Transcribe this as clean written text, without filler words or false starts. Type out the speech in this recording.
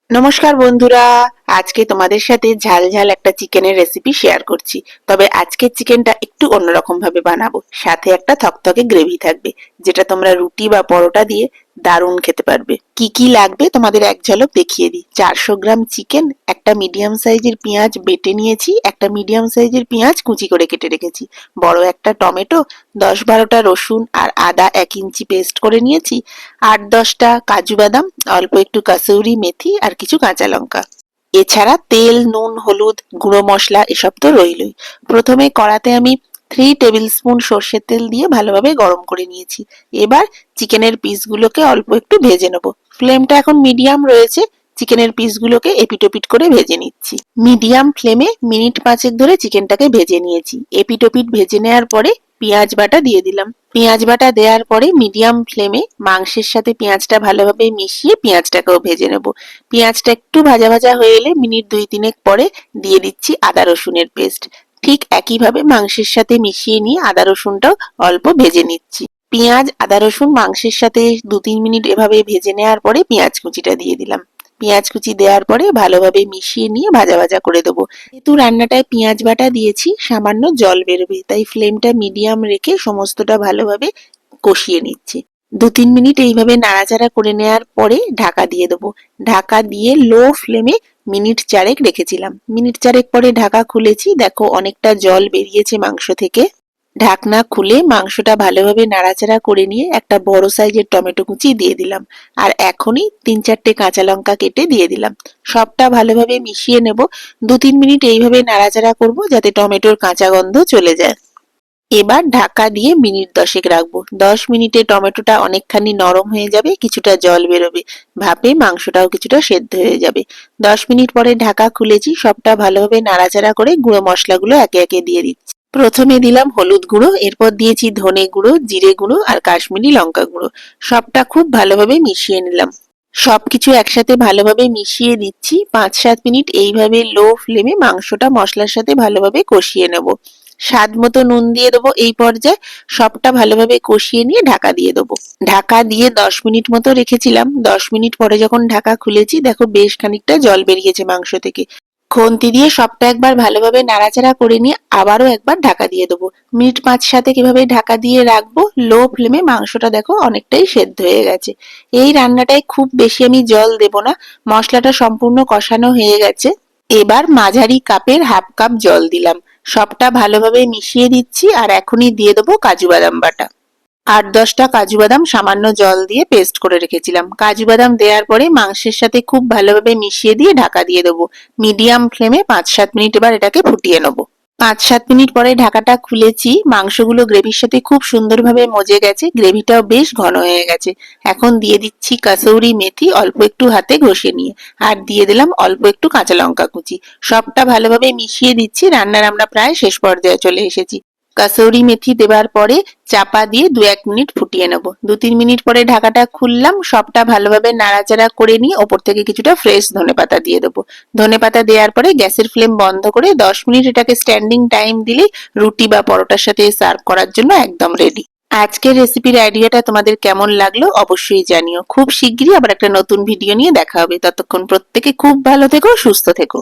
নমস্কার বন্ধুরা, আজকে তোমাদের সাথে ঝাল ঝাল একটা চিকেনের রেসিপি শেয়ার করছি। তবে আজকের চিকেনটা একটু অন্যরকম ভাবে বানাবো, সাথে একটা থকথকে গ্রেভি থাকবে, যেটা তোমরা রুটি বা পরোটা দিয়ে দারুণ খেতে পারবে। কি কি লাগবে তোমাদের এক ঝলক দেখিয়ে দিই। 400 গ্রাম চিকেন, একটা মিডিয়াম সাইজের পেঁয়াজ বেটে নিয়েছি, একটা মিডিয়াম সাইজের পেঁয়াজ কুচি করে কেটে রেখেছি, বড় একটা টমেটো, 10-12টা রসুন আর আদা 1 ইঞ্চি পেস্ট করে নিয়েছি, 8-10টা কাজু বাদাম, অল্প একটু কাসুরি মেথি আর কিছু কাঁচা লঙ্কা। এছাড়া তেল, নুন, হলুদ, গুঁড়ো মশলা এসব তো রইলই। প্রথমে কড়াতে আমি 3 টেবিল স্পুন সর্ষের তেল দিয়ে ভালোভাবে গরম করে নিয়েছি। এবার চিকেনের পিসগুলোকে অল্প একটু ভেজে নেব। ফ্লেমটা এখন মিডিয়াম রয়েছে। চিকেনের পিসগুলোকে এপিট ওপিট করে ভেজে নিচ্ছি। মিডিয়াম ফ্লেমে মিনিট 5 ধরে চিকেনটাকে ভেজে নিয়েছি। এপিট ওপিট ভেজে নেওয়ার পরে পেঁয়াজ বাটা দিয়ে দিলাম। পেঁয়াজ বাটা দেওয়ার পরে মিডিয়াম ফ্লেমে মাংসের সাথে পেঁয়াজটা ভালোভাবে মিশিয়ে পেঁয়াজটাকেও ভেজে নেব। পেঁয়াজটা একটু ভাজা ভাজা হয়ে এলে মিনিট 2-3 পরে দিয়ে দিচ্ছি আদা রসুনের পেস্ট। ঠিক একইভাবে মাংসের সাথে মিশিয়ে নিয়ে আদা রসুনটাও অল্প ভেজে নিচ্ছি। পেঁয়াজ, আদা রসুন মাংসের সাথে 2-3 মিনিট এভাবে ভেজে নেওয়ার পরে পেঁয়াজ কুচিটা দিয়ে দিলাম। পেঁয়াজ কুচি দেওয়ার পরে ভালোভাবে মিশিয়ে নিয়ে ভাজা ভাজা করে দেবো। যেহেতু রান্নাটায় পেঁয়াজ বাটা দিয়েছি, সামান্য জল বেরোবে, তাই ফ্লেমটা মিডিয়াম রেখে সমস্তটা ভালোভাবে কষিয়ে নিচ্ছি। 2-3 মিনিট এইভাবে নাড়াচাড়া করে নেওয়ার পরে ঢাকা দিয়ে দেবো। ঢাকা দিয়ে লো ফ্লেমে মিনিট 4 রেখেছিলাম। মিনিট 4 পরে ঢাকা খুলেছি, দেখো অনেকটা জল বেরিয়েছে মাংস থেকে। ঢাকনা খুলে মাংসটা ভালোভাবে নাড়াচাড়া করে নিয়ে একটা বড় সাইজের টমেটো কুচি দিয়ে দিলাম। আর এখনই 3-4টে কাঁচা লঙ্কা কেটে দিয়ে দিলাম। সবটা ভালোভাবে মিশিয়ে নেব। 2-3 মিনিট এইভাবে নাড়াচাড়া করব যাতে টমেটোর কাঁচা গন্ধ চলে যায়। এবার ঢাকা দিয়ে মিনিট 10 রাখবো। 10 মিনিটে টমেটোটা অনেকখানি নরম হয়ে যাবে, কিছুটা জল বেরোবে, ভাপে মাংসটাও কিছুটা সেদ্ধ হয়ে যাবে। 10 মিনিট পরে ঢাকা খুলেছি, সবটা ভালোভাবে নাড়াচাড়া করে গুঁড়ো মশলাগুলো একে একে দিয়ে দিচ্ছি। প্রথমে দিলাম হলুদ গুঁড়ো, এরপর দিয়েছি ধনে গুঁড়ো, জিরে গুঁড়ো আর কাশ্মীরি লঙ্কা গুঁড়ো। সবটা খুব ভালোভাবে মিশিয়ে নিলাম। সবকিছু একসাথে ভালোভাবে মিশিয়ে দিচ্ছি। 5-7 মিনিট এইভাবে লো ফ্লেমে মাংসটা মশলার সাথে ভালোভাবে কষিয়ে নেব। স্বাদ মতো নুন দিয়ে দেবো এই পর্যায়ে। সবটা ভালোভাবে কষিয়ে নিয়ে ঢাকা দিয়ে দেবো। ঢাকা দিয়ে 10 মিনিট মতো রেখেছিলাম। 10 মিনিট পরে যখন ঢাকা খুলেছি, দেখো বেশ খানিকটা জল বেরিয়েছে মাংস থেকে। খুন্তি দিয়ে সবটা একবার ভালোভাবে নাড়াচাড়া করে নিয়ে আবারও একবার ঢাকা দিয়ে দেবো। মিনিট 5-7 এভাবে ঢাকা দিয়ে রাখবো। লো ফ্লেমে মাংসটা দেখো অনেকটাই সেদ্ধ হয়ে গেছে। এই রান্নাটায় খুব বেশি আমি জল দেব না, মশলাটা সম্পূর্ণ কষানো হয়ে গেছে। এবার মাঝারি কাপের হাফ কাপ জল দিলাম। সবটা ভালোভাবে মিশিয়ে দিচ্ছি আর এখনই দিয়ে দেবো কাজু বাদাম বাটা। 8-10টা কাজু বাদাম সামান্য জল দিয়ে পেস্ট করে রেখেছিলাম। কাজু বাদাম দেওয়ার পরে মাংসের সাথে খুব ভালোভাবে মিশিয়ে দিয়ে ঢাকা দিয়ে দেবো। মিডিয়াম ফ্লেমে 5-7 মিনিট এবার এটাকে ফুটিয়ে নেবো। 5-7 মিনিট পরে ঢাকাটা খুলেছি। মাংসগুলো গ্রেভির সাথে খুব সুন্দরভাবে মজে গেছে, গ্রেভিটাও বেশ ঘন হয়ে গেছে। এখন দিয়ে দিচ্ছি কাসৌরি মেথি অল্প একটু হাতে ঘষে নিয়ে, আর দিয়ে দিলাম অল্প একটু কাঁচা লঙ্কা কুচি। সবটা ভালোভাবে মিশিয়ে দিচ্ছি। রান্নার আমরা প্রায় শেষ পর্যায়ে চলে এসেছি। কাসৌরি মেথি দেবার পরে চাপা দিয়ে 2-1 মিনিট ফুটিয়ে নেব। 2-3 মিনিট পরে ঢাকাটা খুললাম। সবটা ভালোভাবে নাড়াচাড়া করে নিয়ে ওপর থেকে কিছুটা ফ্রেশ ধনেপাতা দিয়ে দেবো। ধনেপাতা দেওয়ার পরে গ্যাসের ফ্লেম বন্ধ করে 10 মিনিট এটাকে স্ট্যান্ডিং টাইম দিলে রুটি বা পরোটার সাথে সার্ভ করার জন্য একদম রেডি। আজকের রেসিপির আইডিয়াটা তোমাদের কেমন লাগলো অবশ্যই জানিও। খুব শিগগিরই আবার একটা নতুন ভিডিও নিয়ে দেখা হবে। ততক্ষণ প্রত্যেকে খুব ভালো থেকো, সুস্থ থেকো।